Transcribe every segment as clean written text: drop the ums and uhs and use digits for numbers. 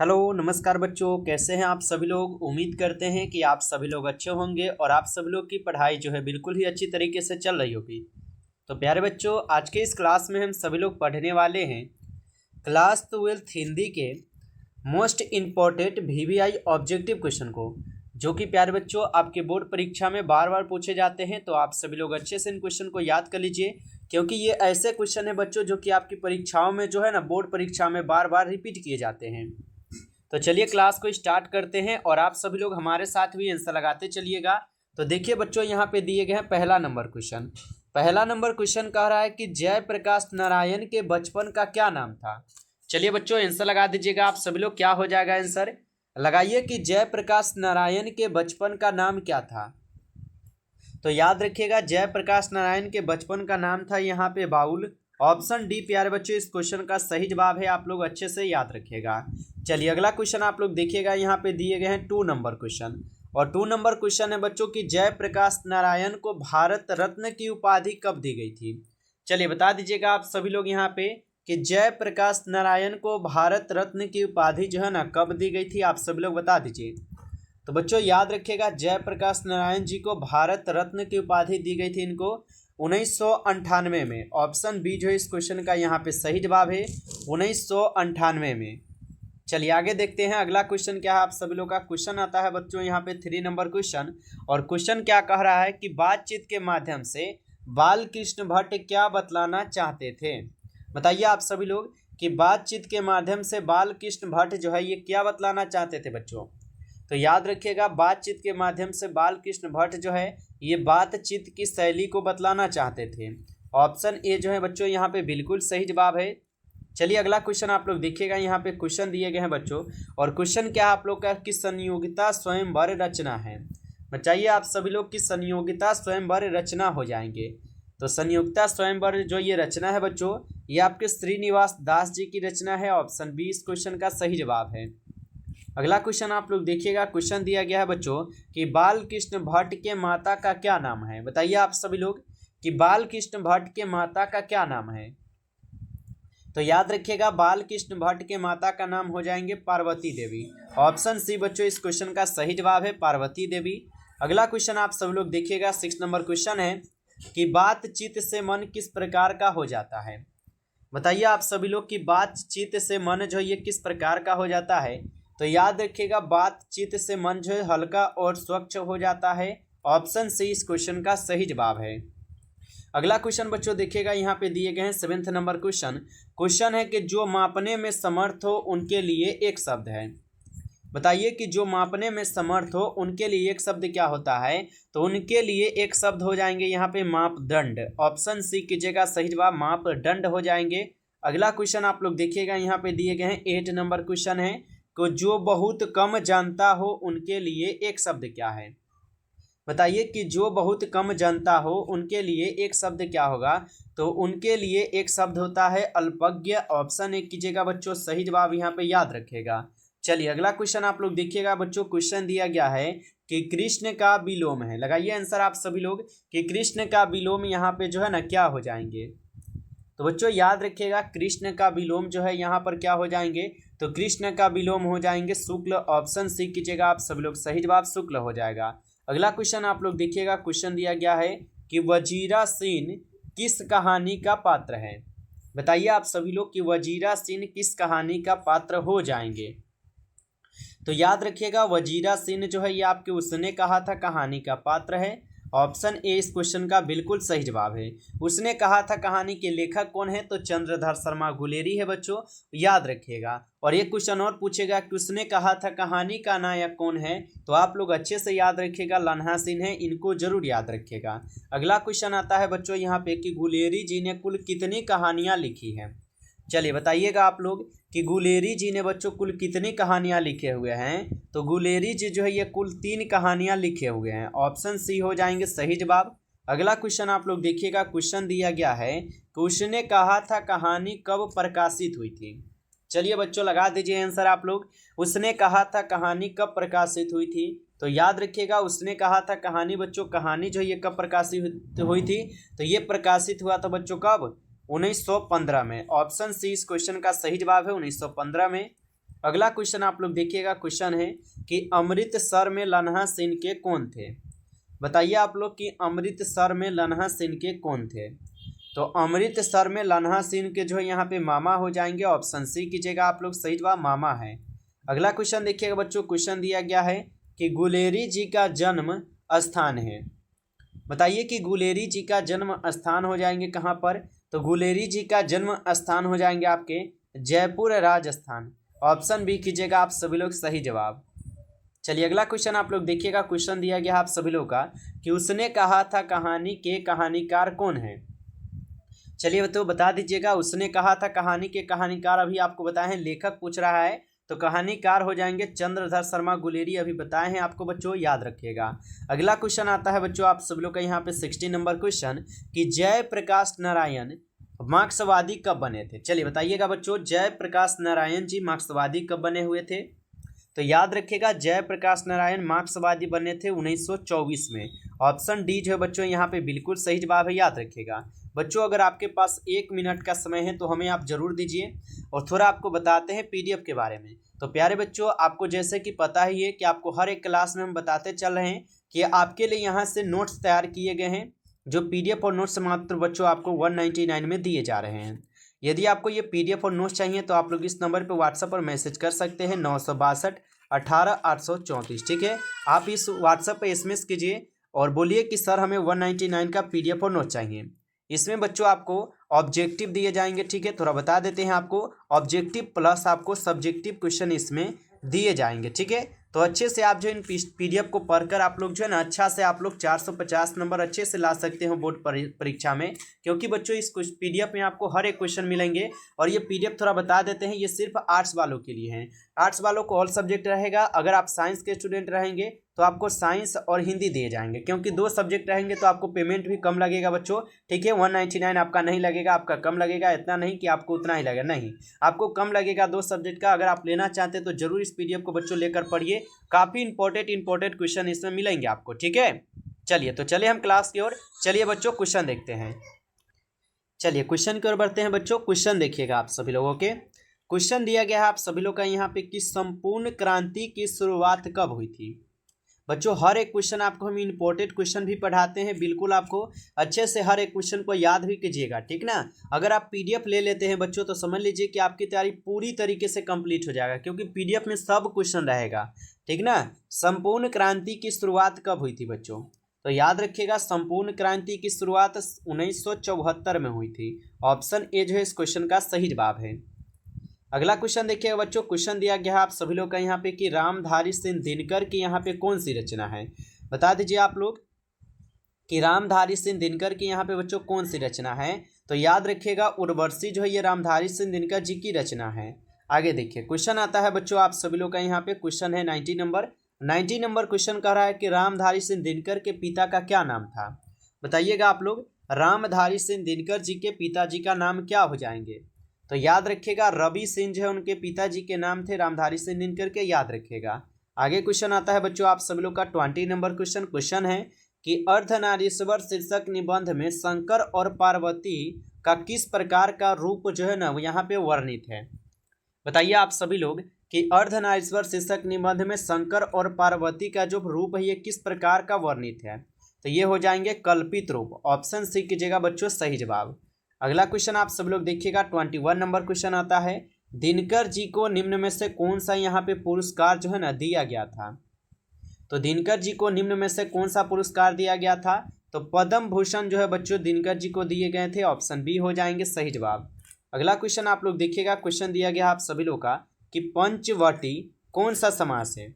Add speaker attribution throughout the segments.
Speaker 1: Hello नमस्कार बच्चों, कैसे हैं आप सभी लोग। उम्मीद करते हैं कि आप सभी लोग अच्छे होंगे और आप सभी लोग की पढ़ाई जो है बिल्कुल ही अच्छी तरीके से चल रही होगी। तो प्यारे बच्चों, आज के इस क्लास में हम सभी लोग पढ़ने वाले हैं क्लास 12 हिंदी के most important VVI objective question को, जो कि प्यारे बच्चों आपके बोर्ड परीक्षा में बार बार पूछे जाते हैं। तो आप सभी लोग अच्छे से इन क्वेश्चन को याद कर लीजिए, क्योंकि ये ऐसे क्वेश्चन है बच्चों जो कि आपकी परीक्षाओं में जो है ना, बोर्ड परीक्षा में बार बार रिपीट किए जाते हैं। तो चलिए क्लास को स्टार्ट करते हैं और आप सभी लोग हमारे साथ भी आंसर लगाते चलिएगा। तो देखिए बच्चों, यहाँ पे दिए गए हैं पहला नंबर क्वेश्चन। पहला नंबर क्वेश्चन कह रहा है कि जयप्रकाश नारायण के बचपन का क्या नाम था। चलिए बच्चों आंसर लगा दीजिएगा आप सभी लोग। क्या हो जाएगा आंसर, लगाइए कि जयप्रकाश नारायण के बचपन का नाम क्या था। तो याद रखिएगा, जयप्रकाश नारायण के बचपन का नाम था यहाँ पे बाउल। ऑप्शन डी प्यारे बच्चों इस क्वेश्चन का सही जवाब है, आप लोग अच्छे से याद रखिएगा। चलिए अगला क्वेश्चन आप लोग देखिएगा, यहाँ पे दिए गए हैं 2 नंबर क्वेश्चन। और 2 नंबर क्वेश्चन है बच्चों कि जयप्रकाश नारायण को भारत रत्न की उपाधि कब दी गई थी। चलिए बता दीजिएगा आप सभी लोग यहाँ पे कि जयप्रकाश नारायण को भारत रत्न की उपाधि जो है ना, कब दी गई थी, आप सभी लोग बता दीजिए। तो बच्चों याद रखिएगा, जयप्रकाश नारायण जी को भारत रत्न की उपाधि दी गई थी इनको 1998 में। ऑप्शन बी जो है इस क्वेश्चन का यहाँ पे सही जवाब है, 1998 में। चलिए आगे देखते हैं अगला क्वेश्चन क्या है। आप सभी लोग का क्वेश्चन आता है बच्चों यहाँ पे 3 नंबर क्वेश्चन। और क्वेश्चन क्या कह रहा है कि बातचीत के माध्यम से बाल कृष्ण भट्ट क्या बतलाना चाहते थे। बताइए आप सभी लोग कि बातचीत के माध्यम से बाल कृष्ण भट्ट जो है ये क्या बतलाना चाहते थे बच्चों। तो याद रखिएगा, बातचीत के माध्यम से बाल कृष्ण भट्ट जो है ये बातचीत की शैली को बतलाना चाहते थे। ऑप्शन ए जो है बच्चों यहाँ पे बिल्कुल सही जवाब है। चलिए अगला क्वेश्चन आप लोग देखिएगा, यहाँ पे क्वेश्चन दिए गए हैं बच्चों। और क्वेश्चन क्या आप लोग का कि संयोगिता स्वयंवर रचना है। बताइए आप सभी लोग की संयोगिता स्वयंवर रचना हो जाएंगे। तो संयोगिता स्वयंवर जो ये रचना है बच्चों, ये आपके श्रीनिवास दास जी की रचना है। ऑप्शन बी इस क्वेश्चन का सही जवाब है। अगला क्वेश्चन आप लोग देखिएगा, क्वेश्चन दिया गया है बच्चों कि बाल कृष्ण भट्ट के माता का क्या नाम है। बताइए आप सभी लोग कि बाल कृष्ण भट्ट के माता का क्या नाम है। तो याद रखिएगा, बाल कृष्ण भट्ट के माता का नाम हो जाएंगे पार्वती देवी। ऑप्शन सी बच्चों इस क्वेश्चन का सही जवाब है, पार्वती देवी। अगला क्वेश्चन आप सब लोग देखिएगा, 6 नंबर क्वेश्चन है कि बातचीत से मन किस प्रकार का हो जाता है। बताइए आप सभी लोग कि बातचीत से मन जो ये किस प्रकार का हो जाता है। तो याद रखिएगा, बातचीत से मन जो है हल्का और स्वच्छ हो जाता है। ऑप्शन सी इस क्वेश्चन का सही जवाब है। अगला क्वेश्चन बच्चों देखिएगा, यहाँ पे दिए गए हैं 7 नंबर क्वेश्चन। क्वेश्चन है कि जो मापने में समर्थ हो उनके लिए एक शब्द है। बताइए कि जो मापने में समर्थ हो उनके लिए एक शब्द क्या होता है। तो उनके लिए एक शब्द हो जाएंगे यहाँ पे मापदंड। ऑप्शन सी कीजिएगा सही जवाब, मापदंड हो जाएंगे। अगला क्वेश्चन आप लोग देखिएगा, यहाँ पे दिए गए हैं 8 नंबर क्वेश्चन है कि जो बहुत कम जानता हो उनके लिए एक शब्द क्या है। बताइए कि जो बहुत कम जानता हो उनके लिए एक शब्द क्या होगा। तो उनके लिए एक शब्द होता है अल्पज्ञ। ऑप्शन ए कीजिएगा बच्चों, सही जवाब यहाँ पे याद रखेगा। चलिए अगला क्वेश्चन आप लोग देखिएगा बच्चों, क्वेश्चन दिया गया है कि कृष्ण का विलोम है। लगाइए आंसर आप सभी लोग कि कृष्ण का विलोम यहाँ पे जो है ना क्या हो जाएंगे। तो बच्चों याद रखिएगा, कृष्ण का विलोम जो है यहाँ पर क्या हो जाएंगे। तो कृष्ण का विलोम हो जाएंगे शुक्ल। ऑप्शन सी कीजिएगा आप सभी लोग, सही जवाब शुक्ल हो जाएगा। अगला क्वेश्चन आप लोग देखिएगा, क्वेश्चन दिया गया है कि वजीरा सिंह किस कहानी का पात्र है। बताइए आप सभी लोग कि वजीरा सिंह किस कहानी का पात्र हो जाएंगे। तो याद रखिएगा, वजीरा सिंह जो है ये आपके उसने कहा था कहानी का पात्र है। ऑप्शन ए इस क्वेश्चन का बिल्कुल सही जवाब है। उसने कहा था कहानी के लेखक कौन है। तो चंद्रधर शर्मा गुलेरी है बच्चों, याद रखिएगा। और एक क्वेश्चन और पूछेगा कि उसने कहा था कहानी का नायक कौन है। तो आप लोग अच्छे से याद रखिएगा, लन्हा सिंह है, इनको जरूर याद रखिएगा। अगला क्वेश्चन आता है बच्चों यहाँ पे कि गुलेरी जी ने कुल कितनी कहानियाँ लिखी हैं। चलिए बताइएगा आप लोग कि गुलेरी जी ने बच्चों कुल कितनी कहानियाँ लिखे हुए हैं। तो गुलेरी जी जो है ये कुल 3 कहानियाँ लिखे हुए हैं। ऑप्शन सी हो जाएंगे सही जवाब। अगला क्वेश्चन आप लोग देखिएगा, क्वेश्चन दिया गया है कि उसने कहा था कहानी कब प्रकाशित हुई थी। चलिए बच्चों लगा दीजिए आंसर आप लोग। उसने कहा था कहानी कब प्रकाशित हुई थी। तो याद रखिएगा, उसने कहा था कहानी बच्चों, कहानी जो ये कब प्रकाशित हुई थी। तो ये प्रकाशित हुआ था बच्चों कब, 1915 में। ऑप्शन सी इस क्वेश्चन का सही जवाब है, 1915 में। अगला क्वेश्चन आप लोग देखिएगा, क्वेश्चन है कि अमृतसर में लन्हा सिंह के कौन थे। बताइए आप लोग कि अमृतसर में लन्हा सिंह के कौन थे। तो अमृतसर में लन्हा सिंह के जो है यहाँ पे मामा हो जाएंगे, ऑप्शन सी कीजिएगा आप लोग, सही जवाब मामा है। अगला क्वेश्चन देखिएगा बच्चों, क्वेश्चन दिया गया है कि गुलेरी जी का जन्म स्थान है। बताइए कि गुलेरी जी का जन्म स्थान हो जाएंगे कहाँ पर। तो गुलेरी जी का जन्म स्थान हो जाएंगे आपके जयपुर राजस्थान, ऑप्शन बी कीजिएगा आप सभी लोग, सही जवाब। चलिए अगला क्वेश्चन आप लोग देखिएगा, क्वेश्चन दिया गया आप सभी लोग का कि उसने कहा था कहानी के कहानीकार कौन है। चलिए तो बता दीजिएगा, उसने कहा था कहानी के कहानीकार अभी आपको बताए हैं, लेखक पूछ रहा है तो कहानीकार हो जाएंगे चंद्रधर शर्मा गुलेरी, अभी बताए हैं आपको बच्चों, याद रखिएगा। अगला क्वेश्चन आता है बच्चों आप सब लोग का यहाँ पे 16 नंबर क्वेश्चन कि जयप्रकाश नारायण मार्क्सवादी कब बने थे। चलिए बताइएगा बच्चों, जयप्रकाश नारायण जी मार्क्सवादी कब बने हुए थे। तो याद रखिएगा जयप्रकाश नारायण मार्क्सवादी बने थे 1924 में, ऑप्शन डी जो है बच्चों यहाँ पे बिल्कुल सही जवाब है, याद रखिएगा। बच्चों अगर आपके पास 1 मिनट का समय है तो हमें आप जरूर दीजिए और थोड़ा आपको बताते हैं पीडीएफ के बारे में। तो प्यारे बच्चों आपको जैसे कि पता ही है कि आपको हर एक क्लास में हम बताते चल रहे हैं कि आपके लिए यहाँ से नोट्स तैयार किए गए हैं, जो पीडीएफ और नोट्स मात्र बच्चों आपको 199 में दिए जा रहे हैं। यदि आपको ये पीडीएफ और नोट्स चाहिए तो आप लोग इस नंबर पर व्हाट्सएप पर मैसेज कर सकते हैं 962 18 834, ठीक है। आप इस व्हाट्सएप पर एसएमएस कीजिए और बोलिए कि सर हमें 199 का पीडीएफ और नोट चाहिए। इसमें बच्चों आपको ऑब्जेक्टिव दिए जाएंगे, ठीक है, थोड़ा बता देते हैं आपको, ऑब्जेक्टिव प्लस आपको सब्जेक्टिव क्वेश्चन इसमें दिए जाएंगे, ठीक है। तो अच्छे से आप जो इन पीडीएफ को पढ़कर आप लोग जो है ना अच्छा से आप लोग 450 नंबर अच्छे से ला सकते हो बोर्ड परीक्षा में, क्योंकि बच्चों इस पीडीएफ में आपको हर एक क्वेश्चन मिलेंगे। और ये पीडीएफ थोड़ा बता देते हैं, ये सिर्फ आर्ट्स वालों के लिए है। आर्ट्स वालों को ऑल सब्जेक्ट रहेगा, अगर आप साइंस के स्टूडेंट रहेंगे तो आपको साइंस और हिंदी दिए जाएंगे, क्योंकि 2 सब्जेक्ट रहेंगे तो आपको पेमेंट भी कम लगेगा बच्चों, ठीक है। 199 आपका नहीं लगेगा, आपका कम लगेगा, इतना नहीं कि आपको उतना ही लगेगा, नहीं, आपको कम लगेगा 2 सब्जेक्ट का। अगर आप लेना चाहते हैं तो जरूर इस पीडीएफ को बच्चों लेकर पढ़िए, काफ़ी इंपॉर्टेंट क्वेश्चन इसमें मिलेंगे आपको, ठीक है। चलिए तो चलिए हम क्लास की ओर, चलिए बच्चों क्वेश्चन देखते हैं। चलिए क्वेश्चन की ओर बढ़ते हैं बच्चों। क्वेश्चन देखिएगा आप सभी लोगों के, क्वेश्चन दिया गया है आप सभी लोग का यहाँ पे कि संपूर्ण क्रांति की शुरुआत कब हुई थी। बच्चों हर एक क्वेश्चन आपको हम इंपॉर्टेंट क्वेश्चन भी पढ़ाते हैं, बिल्कुल आपको अच्छे से हर एक क्वेश्चन को याद भी कीजिएगा, ठीक ना। अगर आप पीडीएफ ले लेते हैं बच्चों तो समझ लीजिए कि आपकी तैयारी पूरी तरीके से कंप्लीट हो जाएगा, क्योंकि पीडीएफ में सब क्वेश्चन रहेगा, ठीक ना। संपूर्ण क्रांति की शुरुआत कब हुई थी बच्चों, तो याद रखिएगा संपूर्ण क्रांति की शुरुआत 1974 में हुई थी, ऑप्शन ए जो है इस क्वेश्चन का सही जवाब है। अगला क्वेश्चन देखिएगा बच्चों, क्वेश्चन दिया गया है आप सभी लोग का यहाँ पे कि रामधारी सिंह दिनकर की यहाँ पे कौन सी रचना है। बता दीजिए आप लोग कि रामधारी सिंह दिनकर की यहाँ पे बच्चों कौन सी रचना है। तो याद रखिएगा उर्वशी जो है ये रामधारी सिंह दिनकर जी की रचना है। आगे देखिए क्वेश्चन आता है बच्चों आप सभी लोग का यहाँ पे, क्वेश्चन है 90 नंबर क्वेश्चन कह रहा है कि रामधारी सिंह दिनकर के पिता का क्या नाम था। बताइएगा आप लोग, रामधारी सिंह दिनकर जी के पिताजी का नाम क्या हो जाएंगे। तो याद रखिएगा रवि सिंह जो है उनके पिताजी के नाम थे रामधारी सिंह दिनकर के, याद रखिएगा। आगे क्वेश्चन आता है बच्चों आप सभी लोग का 20 नंबर क्वेश्चन, क्वेश्चन है कि अर्धनारीश्वर शीर्षक निबंध में शंकर और पार्वती का किस प्रकार का रूप जो है ना वो यहाँ पे वर्णित है। बताइए आप सभी लोग कि अर्धनारीश्वर शीर्षक निबंध में शंकर और पार्वती का जो रूप है ये किस प्रकार का वर्णित है। तो ये हो जाएंगे कल्पित रूप, ऑप्शन सी कीजिएगा बच्चों सही जवाब। अगला क्वेश्चन आप सब लोग देखिएगा 21 नंबर क्वेश्चन आता है, दिनकर जी को निम्न में से कौन सा यहाँ पे पुरस्कार जो है ना दिया गया था। तो दिनकर जी को निम्न में से कौन सा पुरस्कार दिया गया था। तो पद्म भूषण जो है बच्चों दिनकर जी को दिए गए थे, ऑप्शन बी हो जाएंगे सही जवाब। अगला क्वेश्चन आप लोग देखिएगा, क्वेश्चन दिया गया आप सभी लोग का कि पंचवटी कौन सा समास है।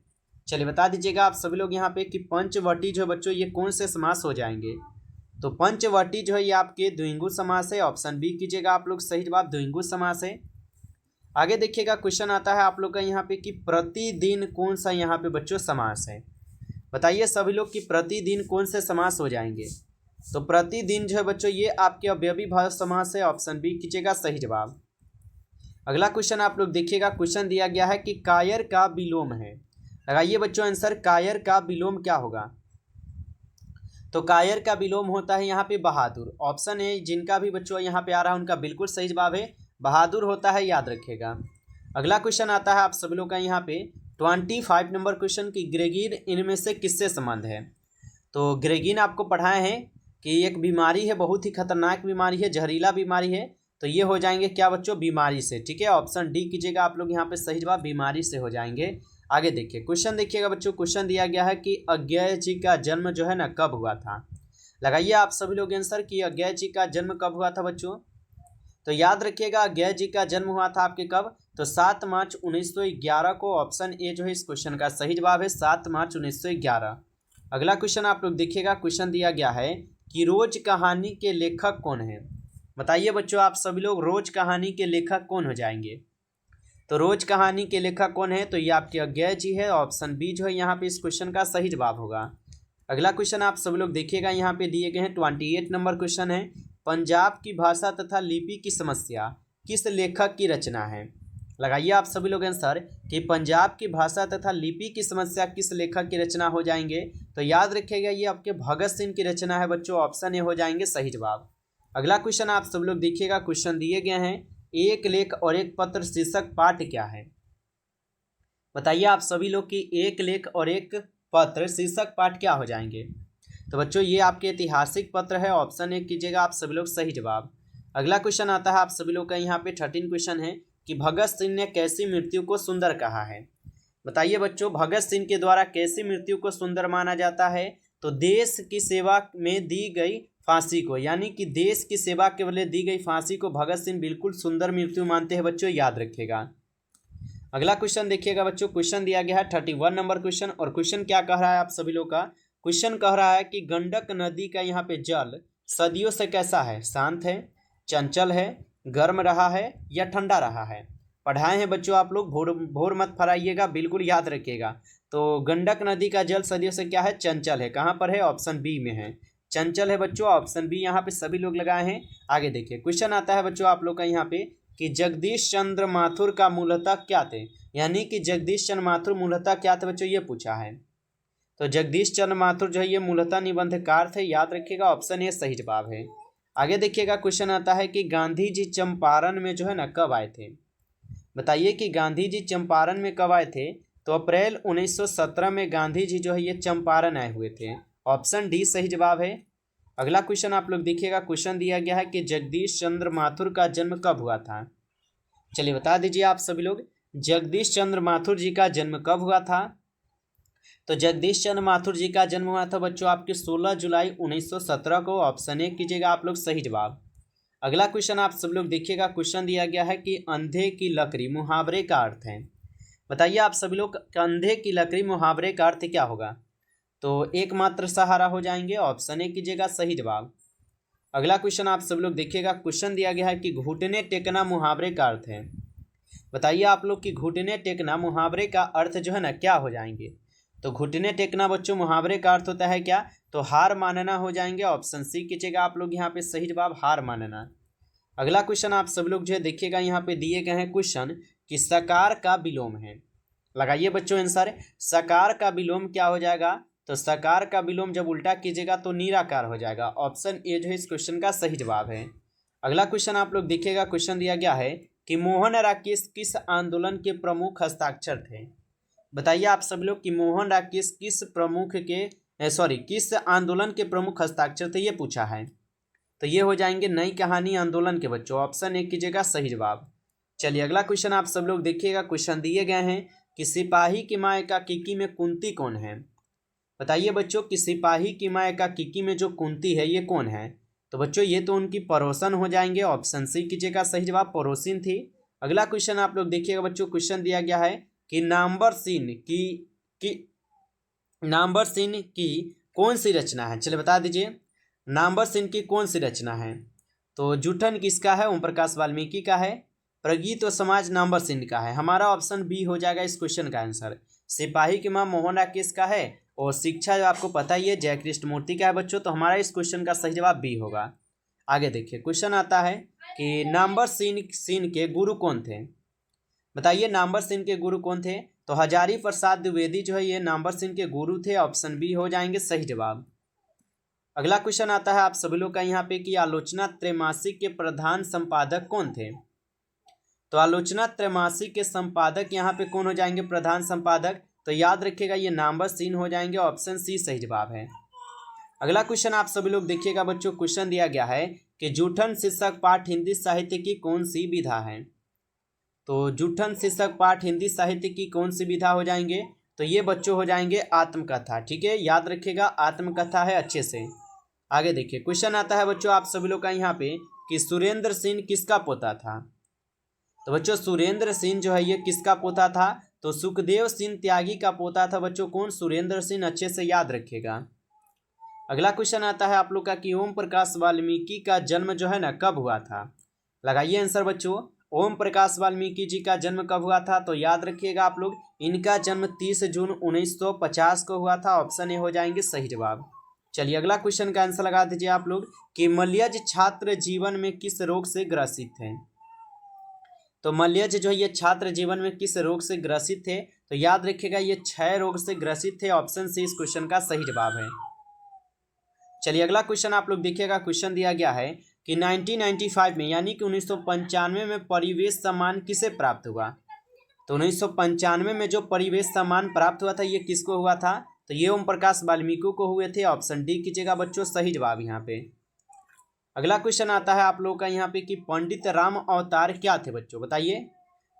Speaker 1: चलिए बता दीजिएगा आप सभी लोग यहाँ पे कि पंचवटी जो बच्चों ये कौन से समास हो जाएंगे। तो पंचवटी जो है ये आपके द्विगु समास है, ऑप्शन बी कीजिएगा आप लोग सही जवाब, द्विगु समास है। आगे देखिएगा क्वेश्चन आता है आप लोग का यहाँ पे कि प्रतिदिन कौन सा यहाँ पे बच्चों समास है। बताइए सभी लोग कि प्रतिदिन कौन से समास हो जाएंगे। तो प्रतिदिन जो है बच्चों ये आपके अवयवी भाव समास है, ऑप्शन बी कीजिएगा सही जवाब। अगला क्वेश्चन आप लोग देखिएगा, क्वेश्चन दिया गया है कि कायर का विलोम है। लगाइए बच्चों आंसर, कायर का विलोम क्या होगा। तो कायर का विलोम होता है यहाँ पे बहादुर, ऑप्शन ए जिनका भी बच्चों यहाँ पे आ रहा है उनका बिल्कुल सही जवाब है, बहादुर होता है, याद रखिएगा। अगला क्वेश्चन आता है आप सभी लोग का यहाँ पे 25 नंबर क्वेश्चन की ग्रेगिन इनमें से किससे संबंध है। तो ग्रेगिन आपको पढ़ाए हैं कि एक बीमारी है, बहुत ही खतरनाक बीमारी है, जहरीला बीमारी है। तो ये हो जाएंगे क्या बच्चों, बीमारी से। ठीक है, ऑप्शन डी कीजिएगा आप लोग यहाँ पे, सही जवाब बीमारी से हो जाएंगे। आगे देखिए क्वेश्चन देखिएगा बच्चों, क्वेश्चन दिया गया है कि अज्ञेय जी का जन्म जो है ना कब हुआ था। लगाइए आप सभी लोग आंसर कि अज्ञेय जी का जन्म कब हुआ था बच्चों। तो याद रखिएगा अज्ञेय जी का जन्म हुआ था आपके कब, तो 7 मार्च 1911 को। ऑप्शन ए जो है इस क्वेश्चन का सही जवाब है, 7 मार्च 1911। अगला क्वेश्चन आप लोग देखिएगा, क्वेश्चन दिया गया है कि रोज कहानी के लेखक कौन है। बताइए बच्चों आप सभी लोग, रोज कहानी के लेखक कौन हो जाएंगे। तो रोज कहानी के लेखक कौन है, तो ये आपके अज्ञेय जी है। ऑप्शन बी जो है यहाँ पे इस क्वेश्चन का सही जवाब होगा। अगला क्वेश्चन आप सभी लोग देखिएगा, यहाँ पे दिए गए हैं 28 नंबर क्वेश्चन है, पंजाब की भाषा तथा लिपि की समस्या किस लेखक की रचना है। लगाइए आप सभी लोग आंसर कि पंजाब की भाषा तथा लिपि की समस्या किस लेखक की रचना हो जाएंगे। तो याद रखिएगा ये आपके भगत सिंह की रचना है बच्चों, ऑप्शन ए हो जाएंगे सही जवाब। अगला क्वेश्चन आप सब लोग देखिएगा, क्वेश्चन दिए गए हैं एक लेख और एक पत्र शीर्षक पाठ क्या है। बताइए आप सभी लोग कि एक लेख और एक पत्र शीर्षक पाठ क्या हो जाएंगे। तो बच्चों ये आपके ऐतिहासिक पत्र है, ऑप्शन ए कीजिएगा आप सभी लोग सही जवाब। अगला क्वेश्चन आता है आप सभी लोग का यहाँ पे 13 क्वेश्चन है कि भगत सिंह ने कैसी मृत्यु को सुंदर कहा है। बताइए बच्चों भगत सिंह के द्वारा कैसी मृत्यु को सुंदर माना जाता है। तो देश की सेवा में दी गई फांसी को, यानी कि देश की सेवा के बदले दी गई फांसी को भगत सिंह बिल्कुल सुंदर मृत्यु मानते हैं बच्चों, याद रखिएगा। अगला क्वेश्चन देखिएगा बच्चों, क्वेश्चन दिया गया है 31 नंबर क्वेश्चन, और क्वेश्चन क्या कह रहा है आप सभी लोग का। क्वेश्चन कह रहा है कि गंडक नदी का यहाँ पे जल सदियों से कैसा है, शांत है, चंचल है, गर्म रहा है या ठंडा रहा है। पढ़ाए हैं बच्चों आप लोग, भोर मत फराइएगा, बिल्कुल याद रखिएगा। तो गंडक नदी का जल सदियों से क्या है, चंचल है। कहाँ पर है, ऑप्शन बी में है, चंचल है बच्चों, ऑप्शन बी यहाँ पे सभी लोग लगाए हैं। आगे देखिए क्वेश्चन आता है बच्चों आप लोग का यहाँ पे कि जगदीश चंद्र माथुर का मूलतः क्या थे, यानी कि जगदीश चंद्र माथुर मूलतः क्या थे बच्चों, ये पूछा है। तो जगदीश चंद्र माथुर जो है ये मूलतः निबंधकार थे, याद रखिएगा, ऑप्शन ए सही जवाब है। आगे देखिएगा क्वेश्चन आता है कि गांधी जी चंपारण में जो है ना कब आए थे। बताइए कि गांधी जी चंपारण में कब आए थे। तो अप्रैल 1917 में गांधी जी जो है ये चंपारण आए हुए थे, ऑप्शन डी सही जवाब है। अगला क्वेश्चन आप लोग देखिएगा, क्वेश्चन दिया गया है कि जगदीश चंद्र माथुर का जन्म कब हुआ था। चलिए बता दीजिए आप सभी लोग, जगदीश चंद्र माथुर जी का जन्म कब हुआ था। तो जगदीश चंद्र माथुर जी का जन्म हुआ था बच्चों आपके 16 जुलाई 1917 को, ऑप्शन ए कीजिएगा आप लोग सही जवाब। अगला क्वेश्चन आप सब लोग देखिएगा, क्वेश्चन दिया गया है कि अंधे की लकड़ी मुहावरे का अर्थ है। बताइए आप सभी लोग अंधे की लकड़ी मुहावरे का अर्थ क्या होगा। तो एकमात्र सहारा हो जाएंगे, ऑप्शन ए कीजिएगा सही जवाब। अगला क्वेश्चन आप सब लोग देखिएगा, क्वेश्चन दिया गया है कि घुटने टेकना मुहावरे का अर्थ है। बताइए आप लोग कि घुटने टेकना मुहावरे का अर्थ जो है ना क्या हो जाएंगे। तो घुटने टेकना बच्चों मुहावरे का अर्थ होता है क्या, तो हार मानना हो जाएंगे, ऑप्शन सी कीजिएगा आप लोग यहाँ पे सही जवाब, हार मानना। अगला क्वेश्चन आप सब लोग जो है देखिएगा, यहाँ पे दिए गए हैं क्वेश्चन कि सकार का विलोम है। लगाइए बच्चों आंसर, सकार का विलोम क्या हो जाएगा। तो सकार का विलोम जब उल्टा कीजिएगा तो निराकार हो जाएगा, ऑप्शन ए जो है इस क्वेश्चन का सही जवाब है। अगला क्वेश्चन आप लोग देखिएगा, क्वेश्चन दिया गया है कि मोहन राकेश किस आंदोलन के प्रमुख हस्ताक्षर थे। बताइए आप सब लोग कि मोहन राकेश किस किस आंदोलन के प्रमुख हस्ताक्षर थे, ये पूछा है। तो ये हो जाएंगे नई कहानी आंदोलन के बच्चों, ऑप्शन ए कीजिएगा सही जवाब। चलिए अगला क्वेश्चन आप सब लोग देखिएगा, क्वेश्चन दिए गए हैं कि सिपाही की माँ एकाकी में कुंती कौन है। बताइए बच्चों कि सिपाही की माँ एकाकी में जो कुंती है ये कौन है। तो बच्चों ये तो उनकी पड़ोसन हो जाएंगे, ऑप्शन सी कीजिएगा सही जवाब, पड़ोसिन थी। अगला क्वेश्चन आप लोग देखिएगा बच्चों, क्वेश्चन दिया गया है कि नाम्बर सीन की कौन सी रचना है। चलिए बता दीजिए नाम्बर सीन की कौन सी रचना है। तो जूठन किसका है, ओम प्रकाश वाल्मीकि का है। प्रगीत व समाज नाम्बर सीन का है, हमारा ऑप्शन बी हो जाएगा इस क्वेश्चन का आंसर। सिपाही की माँ मोहन राकेश का है, और शिक्षा जो आपको पता ही है जय कृष्ण मूर्ति का है बच्चों, तो हमारा इस क्वेश्चन का सही जवाब बी होगा। आगे देखिए क्वेश्चन आता है कि नाम्बर सीन के गुरु कौन थे। बताइए नाम्बर सीन के गुरु कौन थे। तो हजारी प्रसाद द्विवेदी जो है ये नाम्बर सीन के गुरु थे, ऑप्शन बी हो जाएंगे सही जवाब। अगला क्वेश्चन आता है आप सभी लोग का यहाँ पे कि आलोचना त्रैमासिक के प्रधान संपादक कौन थे। तो आलोचना त्रैमासिक के संपादक यहाँ पे कौन हो जाएंगे? प्रधान संपादक। तो याद रखिएगा ये नंबर सीन हो जाएंगे, ऑप्शन सी सही जवाब है। अगला क्वेश्चन आप सभी लोग देखिएगा बच्चों, क्वेश्चन दिया गया है कि जूठन शीर्षक पाठ हिंदी साहित्य की कौन सी विधा है? तो जूठन शीर्षक पाठ हिंदी साहित्य की कौन सी विधा हो जाएंगे? तो ये बच्चों हो जाएंगे आत्मकथा। ठीक है, याद रखिएगा आत्मकथा है अच्छे से। आगे देखिए क्वेश्चन आता है बच्चों आप सभी लोग का यहाँ पे कि सुरेंद्र सिंह किसका पोता था? तो बच्चों सुरेंद्र सिंह जो है ये किसका पोता था? तो सुखदेव सिंह त्यागी का पोता था बच्चों। कौन? सुरेंद्र सिंह। अच्छे से याद रखिएगा। अगला क्वेश्चन आता है आप लोग का कि ओम प्रकाश वाल्मीकि का जन्म जो है ना कब हुआ था? लगाइए आंसर बच्चों। ओम प्रकाश वाल्मीकि जी का जन्म कब हुआ था? तो याद रखिएगा आप लोग, इनका जन्म 30 जून 1950 को हुआ था। ऑप्शन ए हो जाएंगे सही जवाब। चलिए अगला क्वेश्चन का आंसर लगा दीजिए आप लोग कि मलयज छात्र जीवन में किस रोग से ग्रसित थे? तो मलयज जो है ये छात्र जीवन में किस रोग से ग्रसित थे? तो याद रखिएगा ये क्षय रोग से ग्रसित थे। ऑप्शन सी इस क्वेश्चन का सही जवाब है। चलिए अगला क्वेश्चन आप लोग देखिएगा, क्वेश्चन दिया गया है कि 1995 में यानी कि 1995 में परिवेश सम्मान किसे प्राप्त हुआ? तो 1995 में जो परिवेश सम्मान प्राप्त हुआ था ये किसको हुआ था? तो ये ओम प्रकाश वाल्मीकि को हुए थे। ऑप्शन डी कीजिएगा बच्चों सही जवाब यहाँ पे। अगला क्वेश्चन आता है आप लोगों का यहाँ पे कि पंडित राम अवतार क्या थे बच्चों? बताइए।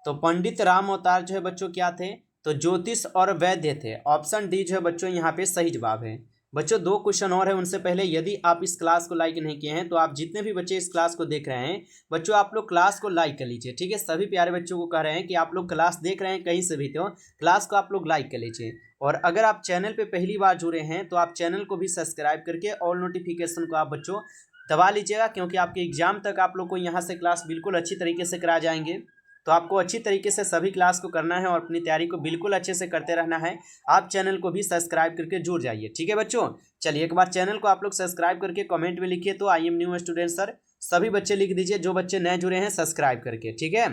Speaker 1: तो पंडित राम अवतार जो है बच्चों क्या थे? तो ज्योतिष और वैद्य थे। ऑप्शन डी जो है बच्चों यहाँ पे सही जवाब है। बच्चों दो क्वेश्चन और है, उनसे पहले यदि आप इस क्लास को लाइक नहीं किए हैं तो आप जितने भी बच्चे इस क्लास को देख रहे हैं बच्चों आप लोग क्लास को लाइक कर लीजिए। ठीक है, सभी प्यारे बच्चों को कह रहे हैं कि आप लोग क्लास देख रहे हैं कहीं से भी तो क्लास को आप लोग लाइक कर लीजिए। और अगर आप चैनल पे पहली बार जुड़े हैं तो आप चैनल को भी सब्सक्राइब करके ऑल नोटिफिकेशन को आप बच्चों दबा लीजिएगा, क्योंकि आपके एग्जाम तक आप लोग को यहाँ से क्लास बिल्कुल अच्छी तरीके से करा जाएंगे। तो आपको अच्छी तरीके से सभी क्लास को करना है और अपनी तैयारी को बिल्कुल अच्छे से करते रहना है। आप चैनल को भी सब्सक्राइब करके जुड़ जाइए। ठीक है बच्चों, चलिए एक बार चैनल को आप लोग सब्सक्राइब करके कमेंट में लिखिए तो I am new student sir. सभी बच्चे लिख दीजिए जो बच्चे नए जुड़े हैं सब्सक्राइब करके। ठीक है,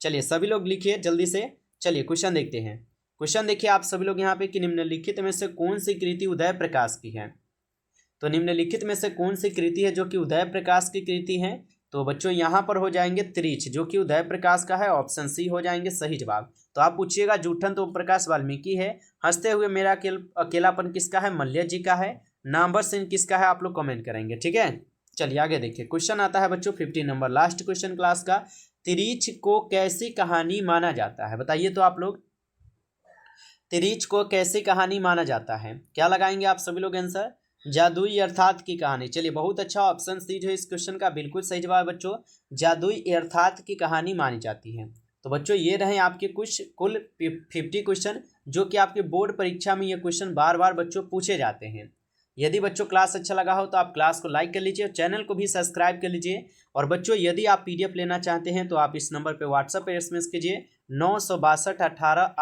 Speaker 1: चलिए सभी लोग लिखिए जल्दी से। चलिए क्वेश्चन देखते हैं। क्वेश्चन देखिए आप सभी लोग यहाँ पे कि निम्नलिखित में से कौन सी कृति उदय प्रकाश की है? तो निम्नलिखित में से कौन सी कृति है जो कि उदय प्रकाश की कृति है? तो बच्चों यहाँ पर हो जाएंगे त्रिच, जो कि उदय प्रकाश का है। ऑप्शन सी हो जाएंगे सही जवाब। तो आप पूछिएगा जूठन तो प्रकाश वाल्मीकि है, हंसते हुए मेरा अकेलापन किसका है? मल्य जी का है। नंबर सीन किसका है? आप लोग कमेंट करेंगे। ठीक है, चलिए आगे देखिए। क्वेश्चन आता है बच्चों 15 नंबर लास्ट क्वेश्चन क्लास का, त्रिच को कैसी कहानी माना जाता है? बताइए तो आप लोग, त्रिच को कैसी कहानी माना जाता है? क्या लगाएंगे आप सभी लोग आंसर? जादुई अर्थात की कहानी। चलिए बहुत अच्छा, ऑप्शन सी जो इस क्वेश्चन का बिल्कुल सही जवाब बच्चों, जादुई अर्थात की कहानी मानी जाती है। तो बच्चों ये रहे आपके कुछ कुल 50 क्वेश्चन जो कि आपके बोर्ड परीक्षा में ये क्वेश्चन बार बार बच्चों पूछे जाते हैं। यदि बच्चों क्लास अच्छा लगा हो तो आप क्लास को लाइक कर लीजिए और चैनल को भी सब्सक्राइब कर लीजिए। और बच्चों यदि आप PDF लेना चाहते हैं तो आप इस नंबर पर व्हाट्सएप पर SMS कीजिए 962 18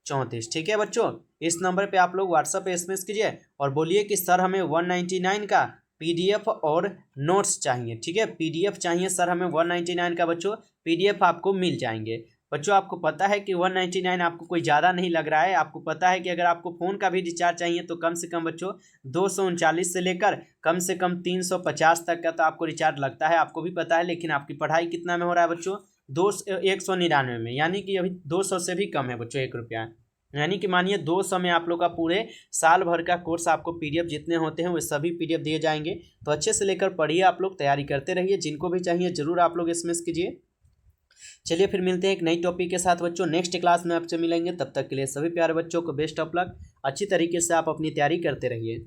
Speaker 1: 34। ठीक है बच्चों, इस नंबर पे आप लोग व्हाट्सएप पे SMS कीजिए और बोलिए कि सर हमें 199 का PDF और नोट्स चाहिए। ठीक है, PDF चाहिए सर हमें 199 का बच्चों, PDF आपको मिल जाएंगे। बच्चों आपको पता है कि 199 आपको कोई ज़्यादा नहीं लग रहा है। आपको पता है कि अगर आपको फ़ोन का भी रिचार्ज चाहिए तो कम से कम बच्चों 239 से लेकर कम से कम 350 तक का तो आपको रिचार्ज लगता है, आपको भी पता है। लेकिन आपकी पढ़ाई कितना में हो रहा है बच्चों? 199 में, यानी कि अभी 200 से भी कम है बच्चों, 1 रुपया। यानी कि मानिए 200 में आप लोग का पूरे साल भर का कोर्स आपको PDF जितने होते हैं वो सभी PDF दिए जाएंगे। तो अच्छे से लेकर पढ़िए, आप लोग तैयारी करते रहिए। जिनको भी चाहिए जरूर आप लोग SMS कीजिए। चलिए फिर मिलते हैं एक नई टॉपिक के साथ बच्चों, नेक्स्ट क्लास में आपसे मिलेंगे। तब तक के लिए सभी प्यारे बच्चों को बेस्ट ऑफ लक। अच्छी तरीके से आप अपनी तैयारी करते रहिए।